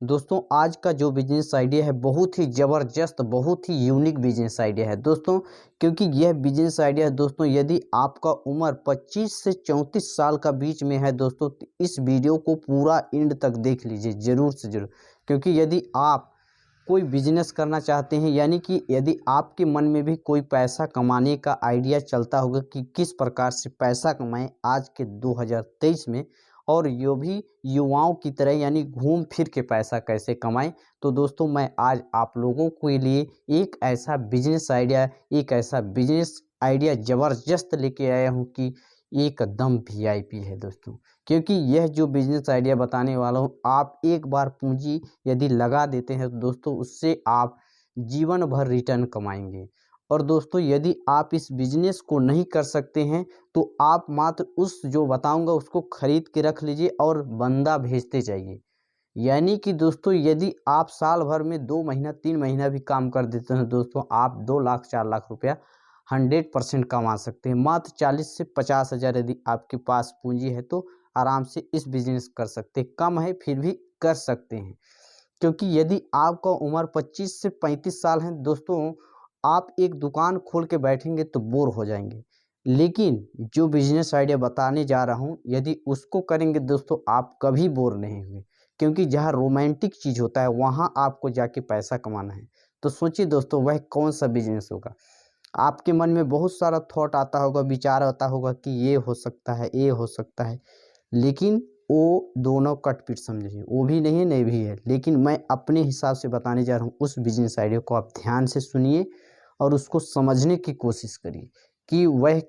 दोस्तों आज का जो बिजनेस आइडिया है बहुत ही ज़बरदस्त, बहुत ही यूनिक बिजनेस आइडिया है दोस्तों। क्योंकि यह बिजनेस आइडिया दोस्तों यदि आपका उम्र 25 से 34 साल का बीच में है दोस्तों, तो इस वीडियो को पूरा एंड तक देख लीजिए ज़रूर से ज़रूर। क्योंकि यदि आप कोई बिजनेस करना चाहते हैं, यानी कि यदि आपके मन में भी कोई पैसा कमाने का आइडिया चलता होगा कि किस प्रकार से पैसा कमाएं आज के 2023 में, और यो भी युवाओं की तरह यानी घूम फिर के पैसा कैसे कमाएं, तो दोस्तों मैं आज आप लोगों के लिए एक ऐसा बिजनेस आइडिया ज़बरदस्त लेके आया हूं कि एकदम वीआईपी है दोस्तों। क्योंकि यह जो बिजनेस आइडिया बताने वाला हूं, आप एक बार पूंजी यदि लगा देते हैं तो दोस्तों उससे आप जीवन भर रिटर्न कमाएंगे। और दोस्तों यदि आप इस बिजनेस को नहीं कर सकते हैं तो आप मात्र उस जो बताऊंगा उसको खरीद के रख लीजिए और बंदा भेजते जाइए। यानी कि दोस्तों यदि आप साल भर में 2 महीना 3 महीना भी काम कर देते हैं दोस्तों, आप 2 लाख 4 लाख रुपया 100% कमा सकते हैं। मात्र 40 से 50 हज़ार यदि आपके पास पूंजी है तो आराम से इस बिजनेस कर सकते हैं। कम है फिर भी कर सकते हैं। क्योंकि यदि आपका उम्र 25 से 35 साल है दोस्तों, आप एक दुकान खोल के बैठेंगे तो बोर हो जाएंगे। लेकिन जो बिजनेस आइडिया बताने जा रहा हूँ यदि उसको करेंगे दोस्तों, आप कभी बोर नहीं होंगे। क्योंकि जहाँ रोमांटिक चीज़ होता है वहाँ आपको जाके पैसा कमाना है। तो सोचिए दोस्तों वह कौन सा बिजनेस होगा। आपके मन में बहुत सारा थॉट आता होगा, विचार आता होगा कि ये हो सकता है, ये हो सकता है। लेकिन वो दोनों कट-पिट समझिए, वो भी नहीं है, नहीं भी है। लेकिन मैं अपने हिसाब से बताने जा रहा हूँ, उस बिज़नेस आइडिया को आप ध्यान से सुनिए और उसको समझने की कोशिश करिए कि वह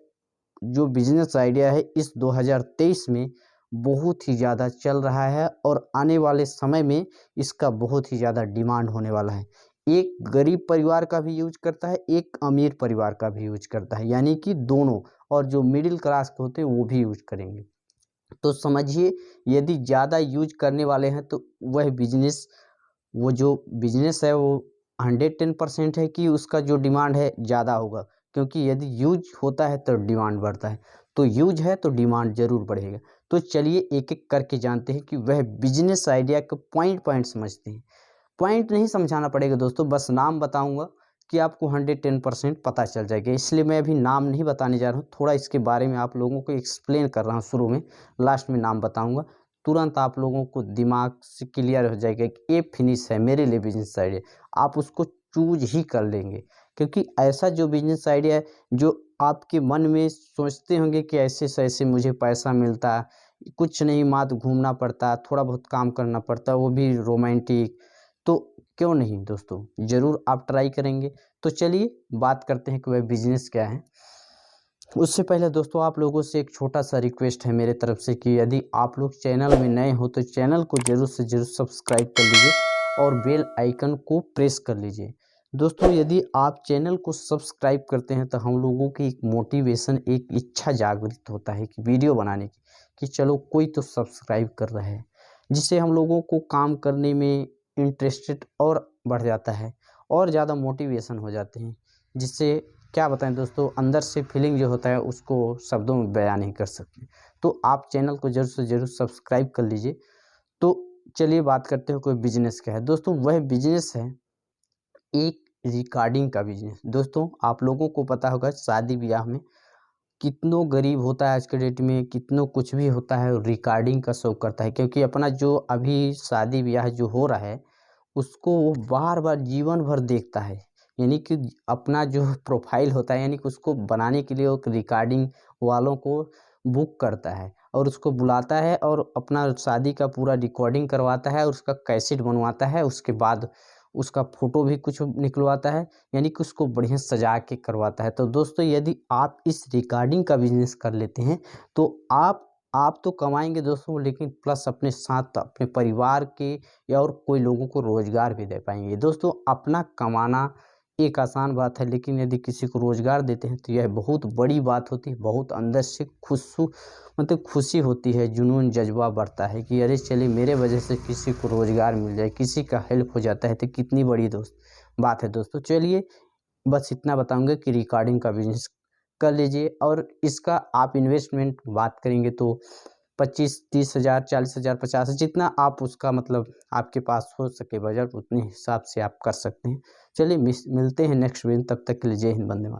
जो बिज़नेस आइडिया है इस 2023 में बहुत ही ज़्यादा चल रहा है और आने वाले समय में इसका बहुत ही ज़्यादा डिमांड होने वाला है। एक गरीब परिवार का भी यूज़ करता है, एक अमीर परिवार का भी यूज़ करता है, यानी कि दोनों। और जो मिडिल क्लास के होते हैं वो भी यूज़ करेंगे। तो समझिए यदि ज़्यादा यूज़ करने वाले हैं तो वह बिज़नेस, वो जो बिज़नेस है वो 110% है कि उसका जो डिमांड है ज़्यादा होगा। क्योंकि यदि यूज़ होता है तो डिमांड बढ़ता है, तो यूज़ है तो डिमांड ज़रूर बढ़ेगा। तो चलिए एक-एक करके जानते हैं कि वह बिज़नेस आइडिया के पॉइंट-पॉइंट समझते हैं। पॉइंट नहीं समझाना पड़ेगा दोस्तों, बस नाम बताऊँगा कि आपको 110% पता चल जाएगा। इसलिए मैं अभी नाम नहीं बताने जा रहा हूँ, थोड़ा इसके बारे में आप लोगों को एक्सप्लेन कर रहा हूँ शुरू में, लास्ट में नाम बताऊँगा। तुरंत आप लोगों को दिमाग से क्लियर हो जाएगा कि ये फिनिश है मेरे लिए बिज़नेस आइडिया। आप उसको चूज़ ही कर लेंगे। क्योंकि ऐसा जो बिज़नेस आइडिया है जो आपके मन में सोचते होंगे कि ऐसे से ऐसे मुझे पैसा मिलता, कुछ नहीं मात्र घूमना पड़ता, थोड़ा बहुत काम करना पड़ता, वो भी रोमांटिक। तो क्यों नहीं दोस्तों, ज़रूर आप ट्राई करेंगे। तो चलिए बात करते हैं कि वह बिज़नेस क्या है। उससे पहले दोस्तों आप लोगों से एक छोटा-सा रिक्वेस्ट है मेरे तरफ से कि यदि आप लोग चैनल में नए हो तो चैनल को ज़रूर से ज़रूर सब्सक्राइब कर लीजिए और बेल आइकन को प्रेस कर लीजिए। दोस्तों यदि आप चैनल को सब्सक्राइब करते हैं तो हम लोगों की एक मोटिवेशन, एक इच्छा जागृत होता है कि वीडियो बनाने की, कि चलो कोई तो सब्सक्राइब कर रहा है। जिससे हम लोगों को काम करने में इंटरेस्टेड और बढ़ जाता है और ज़्यादा मोटिवेशन हो जाते हैं। जिससे क्या बताएं दोस्तों, अंदर से फीलिंग जो होता है उसको शब्दों में बयान नहीं कर सकते। तो आप चैनल को ज़रूर से ज़रूर सब्सक्राइब कर लीजिए। तो चलिए बात करते हैं कोई बिजनेस क्या है। दोस्तों वह बिजनेस है एक रिकॉर्डिंग का बिजनेस। दोस्तों आप लोगों को पता होगा शादी ब्याह में कितनों गरीब होता है आज के डेट में, कितनों कुछ भी होता है रिकॉर्डिंग का शौक करता है। क्योंकि अपना जो अभी शादी ब्याह जो हो रहा है उसको वो बार-बार जीवन भर देखता है। यानी कि अपना जो प्रोफ़ाइल होता है, यानी कि उसको बनाने के लिए वो रिकॉर्डिंग वालों को बुक करता है और उसको बुलाता है और अपना शादी का पूरा रिकॉर्डिंग करवाता है और उसका कैसेट बनवाता है। उसके बाद उसका फ़ोटो भी कुछ निकलवाता है, यानी कि उसको बढ़िया सजा के करवाता है। तो दोस्तों यदि आप इस रिकॉर्डिंग का बिज़नेस कर लेते हैं तो आप तो कमाएँगे दोस्तों, लेकिन प्लस अपने साथ अपने परिवार के या और कोई लोगों को रोज़गार भी दे पाएँगे। दोस्तों अपना कमाना एक आसान बात है, लेकिन यदि किसी को रोज़गार देते हैं तो यह बहुत बड़ी बात होती है। बहुत अंदर से मतलब खुशी होती है, जुनून जज़्बा बढ़ता है कि अरे चलिए मेरे वजह से किसी को रोज़गार मिल जाए, किसी का हेल्प हो जाता है तो कितनी बड़ी बात है दोस्तों। चलिए बस इतना बताऊँगा कि रिकॉर्डिंग का बिज़नेस कर लीजिए और इसका आप इन्वेस्टमेंट बात करेंगे तो 25-30 हज़ार, 40 हज़ार, 50, जितना आप उसका मतलब आपके पास हो सके बजट, उतने हिसाब से आप कर सकते हैं। चलिए मिलते हैं नेक्स्ट वीडियो, तब तक के लिए जय हिंद, वंदे मातरम।